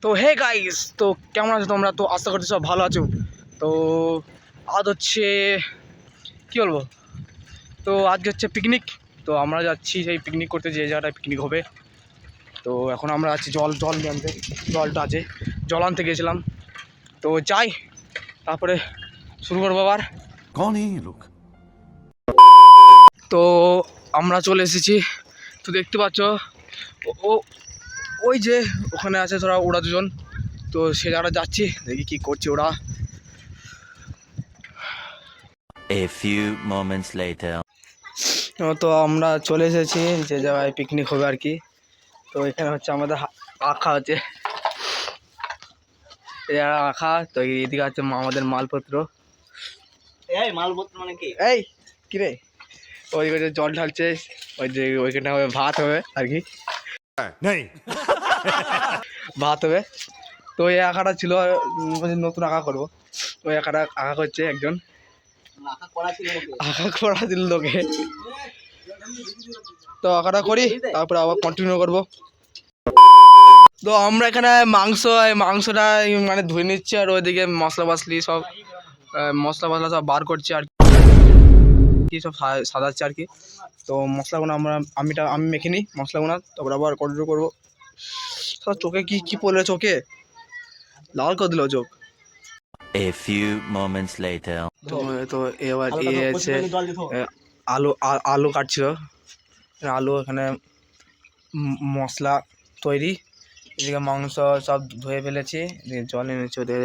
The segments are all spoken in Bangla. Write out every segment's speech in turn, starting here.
তো হে গাইস, তো কেমন আছো তোমরা? তো আশা করছি সব ভালো আছো। তো আজ হচ্ছে কী বলবো, তো আজকে হচ্ছে পিকনিক। তো আমরা যাচ্ছি সেই পিকনিক করতে, যে জায়গাটায় পিকনিক হবে। তো এখন আমরা আছি জল নিয়ে আনতে, জলটা আছে, জল আনতে গিয়েছিলাম। তো যাই, তারপরে শুরু করবো আবার। कौन है ये लोग? তো আমরা চলে এসেছি। তো দেখতে পাচ্ছ ও ওই যে ওখানে আছে ওরা দুজন। তো সে জায়গাটা যাচ্ছি, দেখি কী করছে ওরা। A few moments later. তো আমরা চলে এসেছি যে জায়গায় পিকনিক হবে আর কি। তো এখানে হচ্ছে আমাদের আঁকা হচ্ছে, এই আঁকা। তো এইদিকে আছে আমাদের মালপত্র। এই মালপত্র মানে কি? এই কিরে, ওইদিকে জল ঢালছে, ওই যে ওইখানে হবে ভাত হবে আর কি, नहीं ভাত হবে। তো এই আঁকাটা ছিল, নতুন আঁকা করবো। ওই আঁকাটা আঁকা করছে একজন, মাথা করা ছিল নাকি? আঁকা করা দিল লোকে। তো আঁকাটা করি, তারপরে আবার কন্টিনিউ করবো। তো আমরা এখানে মাংসটা মানে ধুয়ে নিচ্ছি, আর ওইদিকে মশলা সব বার করছি আর কি, সব সাজাচ্ছি আর কি। তো মশলাগুলো আমি মেখে নিই মশলাগুলো, তারপরে আবার কন্টিনিউ করবো। সব চোখে কি পড়লে, চোখে লাল করে দিল চোখ। A few moments later. তো এবার আছে আলু কাটছিল, আলু এখানে মশলা তৈরি। এদিকে মাংস সব ধুয়ে ফেলেছি, জল এনেছি, ওদের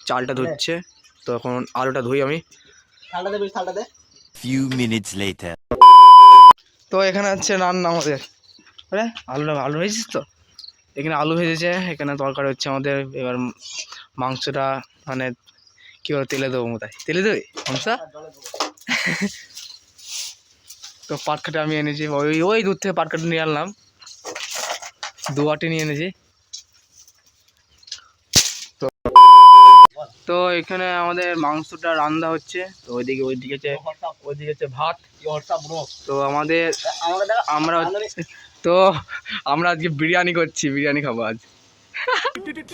চালটা ধুচ্ছে। তো এখন আলুটা ধুই আমি। থালটা দে। Few minutes later. তো এখানে হচ্ছে রান্না আমাদের, আরে আলু ভেজেছিস তো, এখানে আলু ভেজেছে, এখানে তরকারি হচ্ছে আমাদের। এবার মাংসটা মানে কী বলে, তেলে দেবো, কোথায় তেলে দেবে মাংস। তো পাটকাটা আমি এনেছি, ওই দূর থেকে পাটকাটা নিয়ে আনলাম, 2 বাটি নিয়ে এনেছি। তো এখানে আমাদের মাংসটা রান্না হচ্ছে। তো ওইদিকে হচ্ছে ভাত। তো আমরা আজকে বিরিয়ানি করছি, বিরিয়ানি খাবো আজ।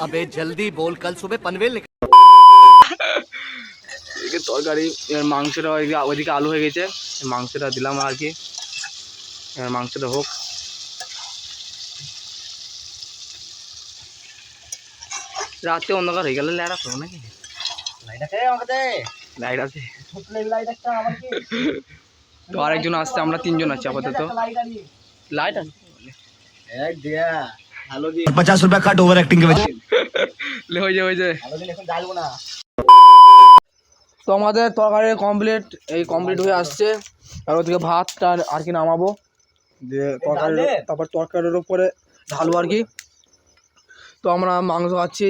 अबे जल्दी बोल, कल सुबह पनवेल এদিকে তরকারি, এবার মাংসটা ওইদিকে আলু হয়ে গেছে, মাংসটা দিলাম আর কি। এবার মাংসটা হোক। রাতে অন্ধকার হয়ে গেলে ল্যাড়া করবো নাকি, লাইট আছে। তো আরেকজন আসছে, আমরা 3 জন আছি আপাতত। লাইট আছে 50 रुपया कट ओवर एक्टिंग के वजह হয়ে যায়। তো আমাদের তরকারি কমপ্লিট হয়ে আসছে, আর ওদিকে ভাতটা আর কি নামাবো, দিয়ে তারপর তরকারির উপরে ঢালবো আর কি। তো আমরা মাংস খাচ্ছি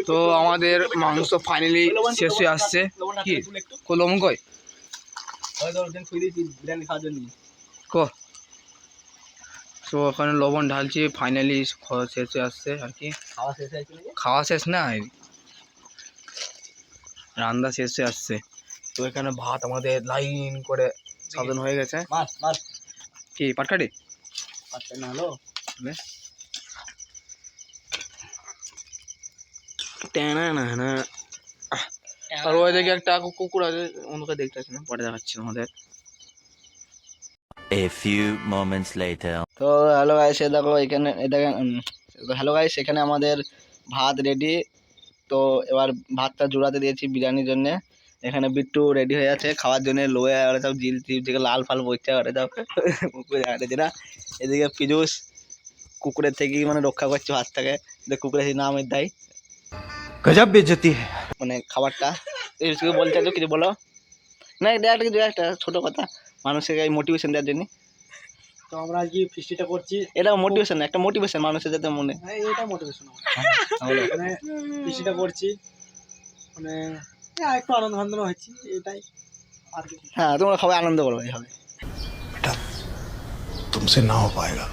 তো আমাদের মাংস ফাইনালি শেষ হয়ে আসছে। কি লবণ কই কো, তো ওখানে লবণ ঢালছি, ফাইনালি শেষ হয়ে আসছে আর কি। খাওয়া শেষ না, রান্না শেষ হয়ে আসছে। তো এখানে ভাত আমাদের লাইন করে সাজানো হয়ে গেছে। কি পাটকাটি না হলো আর ওই দিকে একটা কুকুর আছে, অন্যকে দেখতে আছে না, পরে দেখাচ্ছি আমাদের। A few moments later. তো হ্যালো গাইস, দেখো এখানে দেখেন। হ্যালো গাইস, এখানে আমাদের ভাত রেডি। তো এবার ভাতটা জোড়াতে দিয়েছি বিরিয়ানির জন্য। এখানে বিট্টু রেডি হয়ে আছে খাওয়ার জন্য, লোয়ে আর সব জিল টিপ থেকে লাল ফাল বইতে পারে সব কুকুরে হাঁটে যেটা। এদিকে পিজুস কুকুরের থেকে মানে রক্ষা করছে ভাতটাকে, কুকুরের নামের দেয় गजब बेइज्जती है. মানে খাবারটা। কিছু বলতে চাইছো, কিছু বলো না, একটা ছোট কথা মানুষকে মোটিভেশন দেওয়ার জন্য। তো আমরা আজকে ফিস্টিটা করছি, এটা মোটিভেশন, একটা মোটিভেশন মানুষের যাতে মনে। এটা মোটিভেশন। তাহলে মানে ফিস্টিটা করছি মানে একটু আনন্দ ফানন্দ হচ্ছে, এটাই আর কি। হ্যাঁ, তোমরা সবাই আনন্দ করো এইভাবে। तुमसे ना हो पाएगा.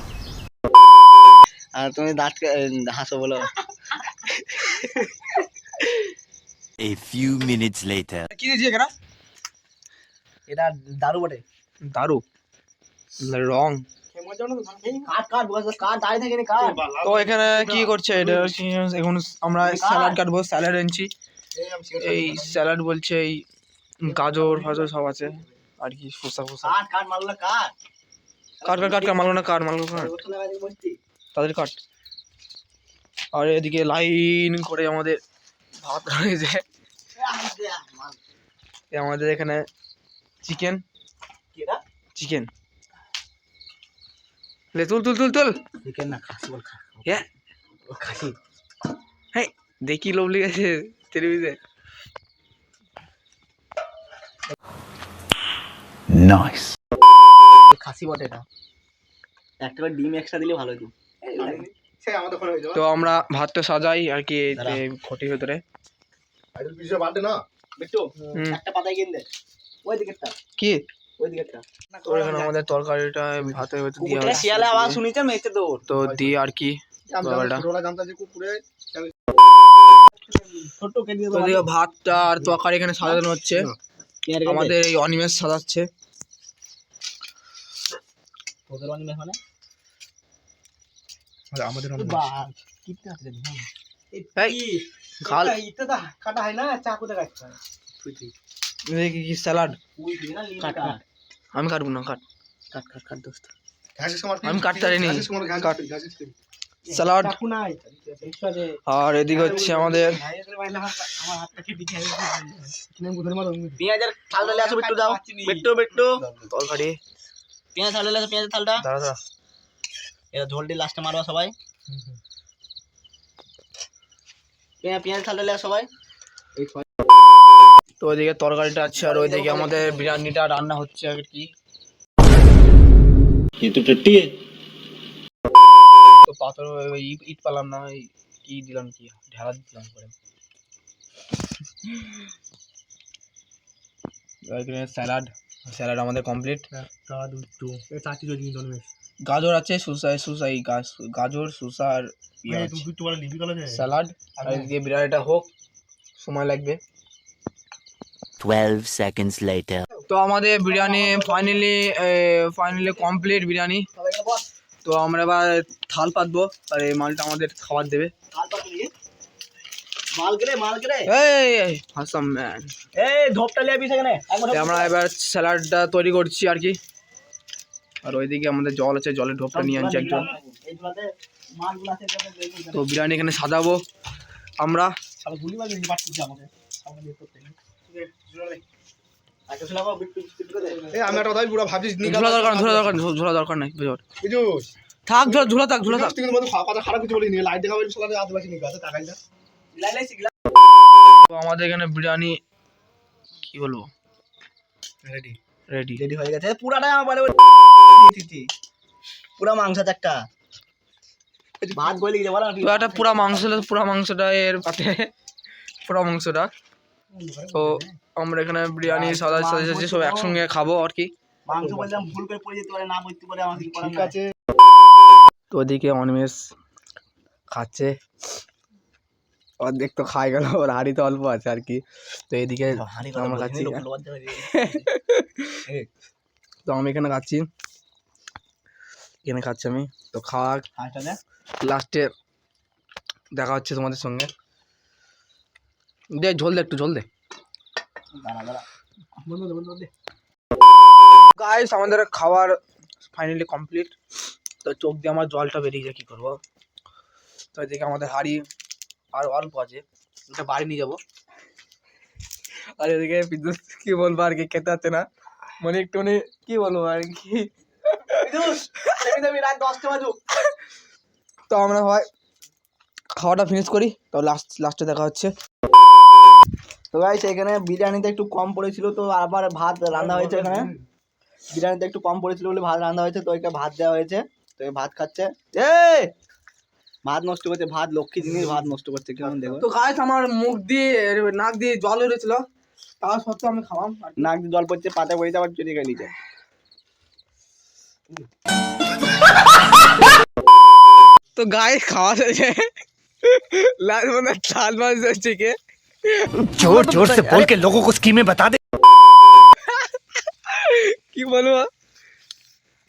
আর তুমি দাঁত হাসো বলো। A few minutes later. কি দিয়েছি এখানে, এটা দারু বটে। দারু রং কাট কাট বস কাট দাঁড়িয়ে থাকে না কাট। তো এখানে কি করছে এটা এখন আমরা স্যালাড কাটবো, স্যালাড এনেছি। এই স্যালাড বলছে এই গাজর ফাজর সব আছে আর কি, ফুসা ফুসা। কাট কাট মারলো কাট। কাট কাট কাট কাট, মারলো না কাট, মারলো কাট, তাদের কাট। আর এদিকে লাইন করে আমাদের ভাত রয়েছে। আমাদের এখানে চিকেন চিকেন লে তুল তুল তুল তুল। চিকেন না খাসি বল খা। হ্যাঁ খাসি হ্যাঁ দেখি লোভ লেগেছে টেলিভিশনে। Nice. খাসি বটে এটা। একটা করে ডিম এক্সট্রা দিলে ভালো হতো। তো আমরা ভাতটা সাজাই আর কি এই ঘটির ভেতরে। বিট্টু হুম। একটা পাতায় কিন দে। ওই দিকেরটা কি ওই দিকেরটা। তো এখানে আমাদের তরকারিটা ভাতের ভেতর দিয়ে কুকুরটা শিয়ালে আওয়াজ শুনিছে মেয়েছে দৌড়। তো দিয়ে আর কি ব্যাপারটা। ছোট কে দিয়ে তো এদিকে ভাতটা আর তরকারি এখানে সাজানো হচ্ছে, আমাদের আমাদের এই অনিমেষ সাজাচ্ছে। তোদের অনিমে মানে আমাদের বাহ কিতনা আছে এই খাল ইটা কাটা হয় না, চাকুতে কাটতে হয়। দেখি কি স্যালাড। ওই দিকে না কাট লিঙ্কটা কাট, আমি কাটবো না, কাট কাট কাট কাট দোস্ত। আমি কাটতে পারিনি। কাট স্যালাড। চাকু নাই দেখছো যে আর এদিকে হচ্ছে আমাদের আমার হাতটা কেটে দিয়ে কিনে গুধরে মারো। পেঁয়াজের থাল ডালে আসো বিট্টু দাও। বিট্টু বিট্টু তরকারি। পেঁয়াজ থাল ডালে আসো, পেঁয়াজের থালটা। দাঁড়া দাঁড়া। এটা ঝোল দিয়ে লাস্টে মারবা সবাই। পেঁয়াজ থাল ডালে আসো সবাই। তো ওইদিকে তরকারিটা আছে আর ওইদিকে আমাদের বিরিয়ানিটা রান্না হচ্ছে আর কি। তো পাথর ইট পালাম না, ওই কি দিলাম কি ঢেলা দিলাম করে। এখানে স্যালাড, স্যালাড আমাদের কমপ্লিট। চারটি যদি নিয়ে গাজর আছে, সুসাই গাজর সুসা আর স্যালাড। আর এদিকে বিরিয়ানিটা হোক, সময় লাগবে। 12 seconds later. তো আমাদের বিরিয়ানি ফাইনালি কমপ্লিট বিরিয়ানি। তো আমরা এবার থাল পাতবো আর এই মালটা আমাদের খাবার দেবে। থাল পাত দিয়ে মাল করে এই হাসাম ম্যান, এই ধপটা লিয়ে বিছে কেন একবার আমরা এবার স্যালাডটা তৈরি করছি আর কি। আর ওইদিকে আমাদের জল আছে, জলের ঢোপটা নিয়ে আনছি একজন। এই ধুলাতে মাছগুলো আছে এটাতে দেখুন। তো বিরিয়ানি এখানে সাজাবো আমরা। সব গুলি মাছ নিয়ে পাঠিয়েছি আমাদের সামনে দিয়ে করতে। আচ্ছা শোনাবো বিট্টু করে দে। আমি একটা কথাই পুরো ভাবছিস ঝোলা দরকার নাই বুঝো। থাক ঝোলা থাক। কথা খারাপ কিছু বলিনি, লাইট দেখাবো সালাতে আদিবাসী নিয়ে গেছে টাকাই না। লাই সিগলা তো আমাদের এখানে বিরিয়ানি কি বলবো রেডি। রেডি হয়ে গেছে পুরাটাই আমার বাড়ি দিয়েছি। পুরা মাংস একটা ভাত বলে গেছে বলা। তো একটা পুরা মাংসটা এর পাতে পুরা মাংসটা। তো আমরা এখানে বিরিয়ানি সাজাচ্ছি, সব একসঙ্গে খাবো আর কি। মাংস বললাম ভুল করে পড়ে যেতে পারে, না বলতে পারে, আমাকে ঠিক আছে। তো ওদিকে অনিমেষ খাচ্ছে, অর্ধেক তো খাই গেল, ওর হাঁড়িতে অল্প আছে আর কি। তো এদিকে আমরা খাচ্ছি। তো আমি এখানে খাচ্ছি আমি। তো খাওয়া লাস্টে দেখা হচ্ছে তোমাদের সঙ্গে। দে ঝোল দে, একটু ঝোল দে। গাইস আমাদের খাবার ফাইনালি কমপ্লিট। তো চোখ দিয়ে আমার জলটা বেরিয়ে যায়, কী করবো। তো এদিকে আমাদের হাঁড়ি আর অল্প আছে, ওটা বাড়ি নিয়ে যাবো। আর এদিকে বিদ্যুৎ কি বলবো আর কি, খেতে পারছে না মানে একটু কি বলবো আর কি। তো আমরা ভাই খাওয়াটা ফিনিশ করি, তো লাস্টে দেখা হচ্ছে। তো গাইস এখানে বিরিয়ানিতে একটু কম পড়েছিল, তো আবার ভাত রান্না হয়েছে। এখানে বিরিয়ানিতে একটু কম পড়েছিল বলে ভাত রান্না হয়েছে, তো একে ভাত দেওয়া হয়েছে। তো এই ভাত খাচ্ছে, ভাত নষ্ট করছে, ভাত লক্ষ্মী জিনিস ভাত নষ্ট করছে কেমন দেখো। তো গাইস আমার মুখ দিয়ে নাক দিয়ে জল বেরোছিল, তাও সত্ত্বেও আমি খাওয়াম। নাক দিয়ে জল পড়ছে, পাতে পড়েছে, আবার চুরি খেয়ে নিচ্ছে। তো গাইস খাওয়া শেষে लाल बंदा लाल बाज ठीक है जोर जोर से बोल के लोगों को स्कीमें बता दे। কি বলবো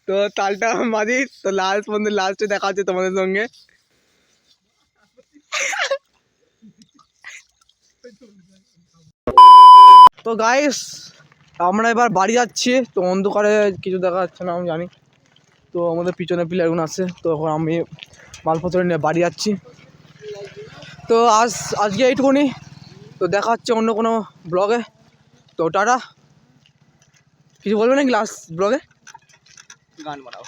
তো তালটা মাঝি তো লাস্ট বন্ধু লাস্টে দেখা হচ্ছে তোমাদের সঙ্গে। তো গাইস আমরা এবার বাড়ি যাচ্ছি। তো অন্ধকারে কিছু দেখা যাচ্ছে না আমি জানি। তো আমাদের পিছনে প্লেয়ারগুলো আছে। তো এখন আমি মালপত্র নিয়ে বাড়ি যাচ্ছি। তো আজকে এইটুকুনি। তো দেখা হচ্ছে অন্য কোনো ব্লগে। তো টাটা। কিছু বলবে নাকি লাস্ট ব্লগে? গান বানাও।